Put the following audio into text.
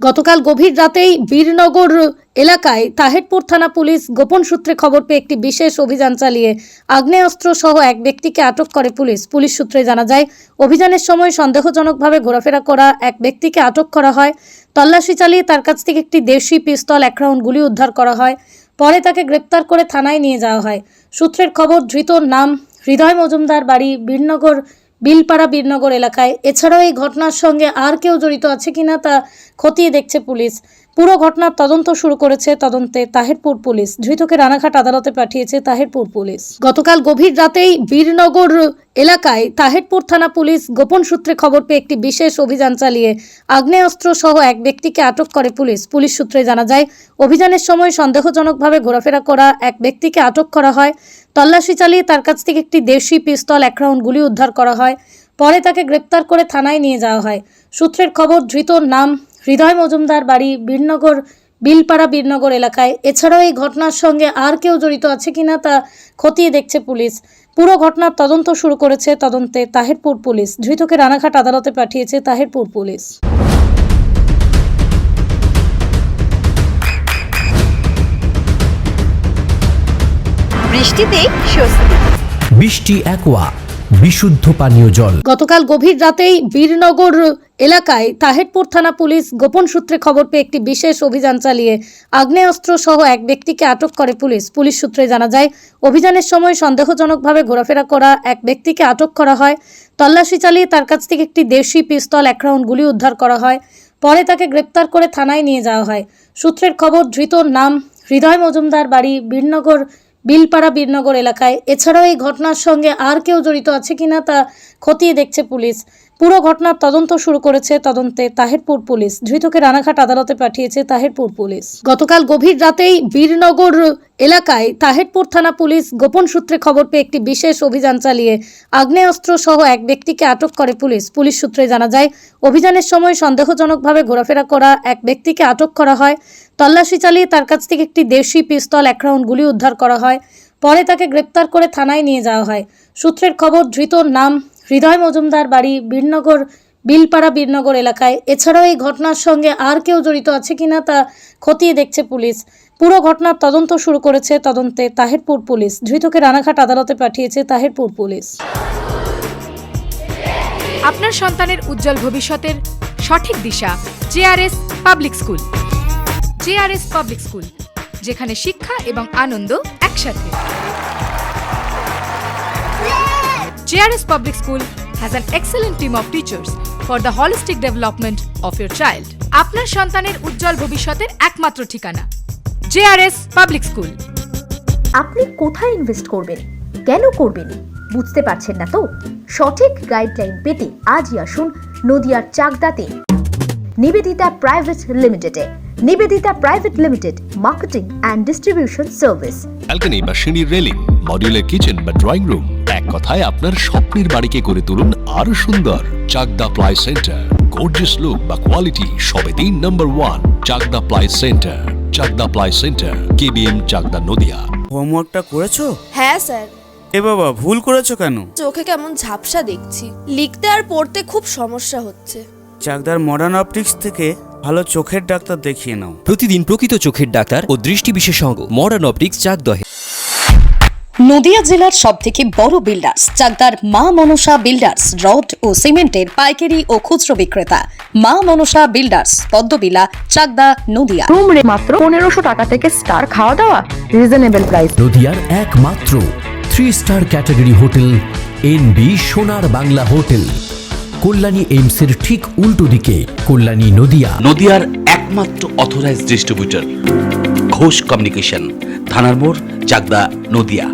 গতকাল গভীর রাতেই বীরনগর এলাকায় তাহেরপুর থানা পুলিশ গোপন সূত্রে খবর পেয়ে একটি বিশেষ অভিযান চালিয়ে আগ্নেয়াস্ত্র সহ এক ব্যক্তিকে আটক করে। পুলিশ সূত্রে জানা যায়, অভিযানের সময় সন্দেহজনকভাবে ঘোরাফেরা করা এক ব্যক্তিকে আটক করা হয়। তল্লাশি চালিয়ে তার কাছ থেকে একটি দেশি পিস্তল, 1 রাউন্ড গুলি উদ্ধার করা হয়। পরে তাকে গ্রেপ্তার করে থানায় নিয়ে যাওয়া হয়। সূত্রের খবর, ধৃতর নাম হৃদয় মজুমদার, বাড়ি বিলপাড়া বীরনগর এলাকায়। এছাড়াও এই ঘটনার সঙ্গে আর কেউ জড়িত আছে কিনা তা খতিয়ে দেখছে পুলিশ। পুরো ঘটনার তদন্ত শুরু করেছে তদন্তে তাহেরপুর পুলিশ। ধৃতকে রানাঘাট আদালতে পাঠিয়েছে তাহেরপুর পুলিশ। গতকাল গভীর রাতেই বীরনগর এলাকায় তাহেরপুর থানা পুলিশ গোপন সূত্রে খবর পেয়ে একটি বিশেষ অভিযান চালিয়ে আগ্নেয়াস্ত্র সহ এক ব্যক্তিকে আটক করে। পুলিশ সূত্রে জানা যায়, অভিযানের সময় সন্দেহজনকভাবে ঘোরাফেরা করা এক ব্যক্তিকে আটক করা হয়। তল্লাশি চালিয়ে তার কাছ থেকে একটি দেশি পিস্তল, 1 রাউন্ড গুলি উদ্ধার করা হয়। পরে তাকে গ্রেপ্তার করে থানায় নিয়ে যাওয়া হয়। সূত্রের খবর, ধৃতর নাম হৃদয় মজুমদার, বাড়ি বিলপাড়া বীরনগর এলাকায়। এছাড়াও এই ঘটনার সঙ্গে আর কেউ জড়িত আছে কিনা তা খতিয়ে দেখছে পুলিশ। পুরো ঘটনার তদন্ত শুরু করেছে তদন্তে তাহেরপুর পুলিশ। ধৃতকে রানাঘাট আদালতে পাঠিয়েছে তাহেরপুর পুলিশ। বৃষ্টিতে স্বস্তি। বৃষ্টি অ্যাকোয়া, বিশুদ্ধ পানীয় জল। গতকাল গভীর রাতেই বীরনগর এলাকায় তাহেরপুর থানা পুলিশ গোপন সূত্রে খবর পেয়ে একটি বিশেষ অভিযান চালিয়ে আগ্নেয়াস্ত্র সহ এক ব্যক্তিকে আটক করে। পুলিশ সূত্রে জানা যায়, অভিযানের সময় সন্দেহজনকভাবে ঘোরাফেরা করা এক ব্যক্তিকে আটক করা হয়। তল্লাশি চালিয়ে তার কাছ থেকে একটি দেশি পিস্তল, 1 রাউন্ড গুলি উদ্ধার করা হয়। পরে তাকে গ্রেপ্তার করে থানায় নিয়ে যাওয়া হয়। সূত্রের খবর, ধৃতর নাম হৃদয় মজুমদার, বাড়ি বিলপাড়া বীরনগর এলাকায়। এছাড়াও এই ঘটনার সঙ্গে আর কেউ জড়িত আছে কিনা তা খতিয়ে দেখছে পুলিশ। পুরো ঘটনার তদন্ত শুরু করেছে তদন্তে তাহেরপুর পুলিশ। ধৃতকে রানাঘাট আদালতে পাঠিয়েছে তাহেরপুর পুলিশ। গতকাল গভীর রাতেই বীরনগর এলাকায় তাহেরপুর থানা পুলিশ গোপন সূত্রে খবর পেয়ে একটি বিশেষ অভিযান চালিয়ে আগ্নেয়াস্ত্র সহ এক ব্যক্তিকে আটক করে। পুলিশ সূত্রে জানা যায়, অভিযানের সময় সন্দেহজনকভাবে ঘোরাফেরা করা এক ব্যক্তিকে আটক করা হয়। তল্লাশি চালিয়ে তার কাছ থেকে একটি দেশি পিস্তল, 1 রাউন্ড গুলি উদ্ধার করা হয়। পরে তাকে গ্রেপ্তার করে থানায় নিয়ে যাওয়া হয়। সূত্রের খবর, ধৃতর নাম হৃদয় মজুমদার, বাড়ি বিলপাড়া বীরনগর এলাকায়। এছাড়াও এই ঘটনার সঙ্গে আর কেউ জড়িত আছে কিনা তা খতিয়ে দেখছে পুলিশ। পুরো ঘটনার তদন্ত শুরু করেছে তদন্তে তাহেরপুর পুলিশ। ধৃতকে রানাঘাট আদালতে পাঠিয়েছে তাহেরপুর পুলিশ। আপনার সন্তানের উজ্জ্বল ভবিষ্যতের সঠিক দিশা JRS public school. JRS public school, যেখানে শিক্ষা এবং আনন্দ একসাথে। JRS Public School has an excellent team of teachers for the holistic development of your child. আপনার সন্তানের উজ্জ্বল ভবিষ্যতের একমাত্র ঠিকানা JRS Public School। আপনি কোথায় ইনভেস্ট করবেন, কেন করবেন বুঝতে পারছেন না তো? সঠিক গাইডলাইন পেতে আজই আসুন নদিয়ার চাকদাতে নিবেদিতা প্রাইভেট লিমিটেডে। Nivedita private limited, marketing and distribution service. Balcony বা সিঁড়ির রেলিং, মডিউলার কিচেন বা ড্রয়িং রুম, এক কথায় আপনার স্বপ্নের বাড়িকে করে তুলুন আরো সুন্দর। Chakdah ply centre, gorgeous look বা কোয়ালিটি সবে 3 number 1 Chakdah ply centre. Chakdah ply centre, KBM Chakdah, Nadia. হোমওয়ার্কটা করেছো? হ্যাঁ স্যার। এ বাবা, ভুল করেছো কেন? চোখে কেমন ঝাপসা দেখছি, লিখতে আর পড়তে খুব সমস্যা হচ্ছে। চাকদার মডার্ন অপটিক্স থেকে ভালো চোখের ডাক্তার দেখিয়ে নাও। প্রতিদিন প্রকৃত চোখের ডাক্তার ও দৃষ্টি বিশেষজ্ঞ মডার্ন অপটিক্স চাকদহে। নদিয়া জেলার সবথেকে বড় বিল্ডার্স চাকদার মা মনসা বিল্ডার্স, রড ও সিমেন্টের পাইকারি ও খুচরো বিক্রেতা। মা মনসা বিল্ডার্স, পদ্মবিলা, চাকদা, নদিয়া। রুম রে মাত্র 1500 টাকা থেকে স্টার, খাওয়া দাওয়া রিজনেবল প্রাইস। নদিয়ার একমাত্র 3 স্টার ক্যাটাগরি হোটেল NB সোনার বাংলা হোটেল, কল্যাণী এইমসের ঠিক উল্টো দিকে, কল্যাণী, নদিয়া। নদিয়ার একমাত্র অথরাইজড ডিস্ট্রিবিউটর ঘোষ কমিউনিকেশন, থানার মোড়, চাকদা, নদিয়া।